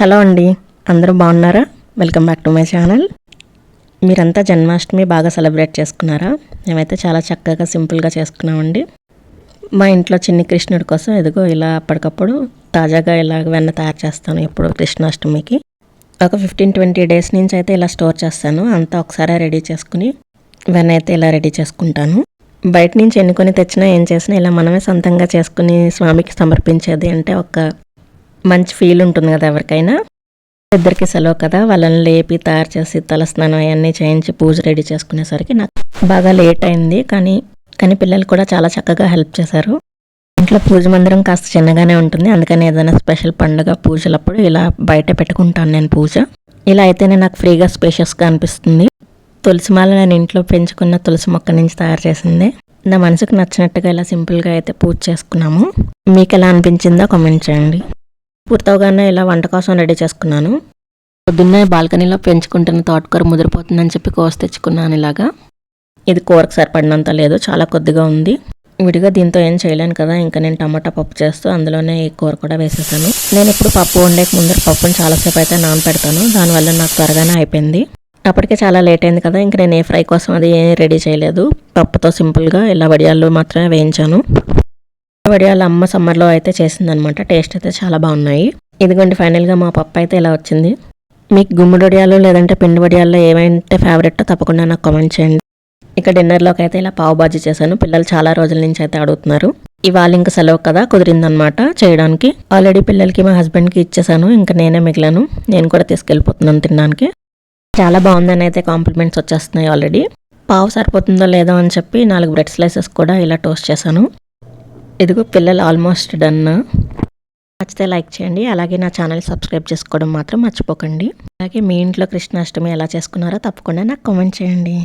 Hello అండి, అందరూ బాగున్నారా? Welcome back to my channel. మీరంతా జన్మాష్టమి బాగా సెలబ్రేట్ చేసుకున్నారా? మేమైతే చాలా చక్కగా సింపుల్గా చేసుకున్నామండి. మా ఇంట్లో చిన్ని కృష్ణుడి కోసం ఎదుగో ఇలా అప్పటికప్పుడు తాజాగా ఇలా వెన్న తయారు చేస్తాను. ఎప్పుడు కృష్ణాష్టమికి ఒక 15-20 డేస్ నుంచి అయితే ఇలా స్టోర్ చేస్తాను. అంతా ఒకసారి రెడీ చేసుకుని వెన్న అయితే ఇలా రెడీ చేసుకుంటాను. బయట నుంచి ఎన్నుకొని తెచ్చినా ఏం చేసినా ఇలా మనమే సొంతంగా చేసుకుని స్వామికి సమర్పించేది అంటే ఒక మంచి ఫీల్ ఉంటుంది కదా ఎవరికైనా. ఇద్దరికి సెలవు కదా, వాళ్ళని లేపి తయారు చేసి తలస్నానం అవన్నీ చేయించి పూజ రెడీ చేసుకునేసరికి నాకు బాగా లేట్ అయింది. కానీ పిల్లలు కూడా చాలా చక్కగా హెల్ప్ చేశారు. ఇంట్లో పూజ మందిరం కాస్త చిన్నగానే ఉంటుంది, అందుకని ఏదైనా స్పెషల్ పండుగ పూజలప్పుడు ఇలా బయట పెట్టుకుంటాను నేను పూజ. ఇలా అయితేనే నాకు ఫ్రీగా స్పేషియస్గా అనిపిస్తుంది. తులసిమాల నేను ఇంట్లో పెంచుకున్న తులసి మొక్క నుంచి తయారు చేసింది. నా మనసుకు నచ్చినట్టుగా ఇలా సింపుల్గా అయితే పూజ చేసుకున్నాము. మీకు ఎలా అనిపించిందో కామెంట్ చేయండి. పూర్తవగానే ఇలా వంట కోసం రెడీ చేసుకున్నాను. పొద్దున్నే బాల్కనీలో పెంచుకుంటున్న తోటకూర ముదిరిపోతుందని చెప్పి కోసి తెచ్చుకున్నాను. ఇలాగా ఇది కూరకు సరిపడినంత లేదు, చాలా కొద్దిగా ఉంది. విడిగా దీంతో ఏం చేయలేను కదా, ఇంకా నేను టమాటా పప్పు చేస్తూ అందులోనే ఈ కూర కూడా వేసేసాను. నేను ఇప్పుడు పప్పు వండేక ముందర పప్పుని చాలాసేపు అయితే నానపెడతాను, దానివల్ల నాకు త్వరగానే అయిపోయింది. అప్పటికే చాలా లేట్ అయింది కదా, ఇంకా నేను ఏ ఫ్రై కోసం అది ఏం రెడీ చేయలేదు. పప్పుతో సింపుల్గా ఇలా వడియాలు మాత్రమే వేయించాను. వడియాలు అమ్మ సమ్మర్లో అయితే చేసిందనమాట. టేస్ట్ అయితే చాలా బాగున్నాయి. ఇదిగోండి ఫైనల్గా మా పప్పు అయితే ఇలా వచ్చింది. మీకు గుమ్మడి వడియాలు లేదంటే పిండి వడియాల్లో ఏమైతే ఫేవరెట్ తప్పకుండా నాకు కామెంట్ చేయండి. ఇక డిన్నర్లోకి అయితే ఇలా పావు బాజీ చేశాను. పిల్లలు చాలా రోజుల నుంచి అయితే అడుగుతున్నారు. ఇవాళ ఇంకా సెలవు కదా, కుదిరిందనమాట చేయడానికి. ఆల్రెడీ పిల్లలకి మా హస్బెండ్కి ఇచ్చేసాను, ఇంకా నేనే మిగిలాను. నేను కూడా తీసుకెళ్ళిపోతున్నాను తినడానికి. చాలా బాగుందని అయితే కాంప్లిమెంట్స్ వచ్చేస్తున్నాయి ఆల్రెడీ. పావు సరిపోతుందో లేదో అని చెప్పి 4 బ్రెడ్ స్లైసెస్ కూడా ఇలా టోస్ట్ చేశాను. ఇదిగో పిల్లలు ఆల్మోస్ట్ డన్. నచ్చితే లైక్ చేయండి, అలాగే నా ఛానల్ సబ్స్క్రైబ్ చేసుకోవడం మాత్రం మర్చిపోకండి. అలాగే మీ ఇంట్లో కృష్ణాష్టమి ఎలా చేసుకున్నారో తప్పకుండా నాకు కామెంట్ చేయండి.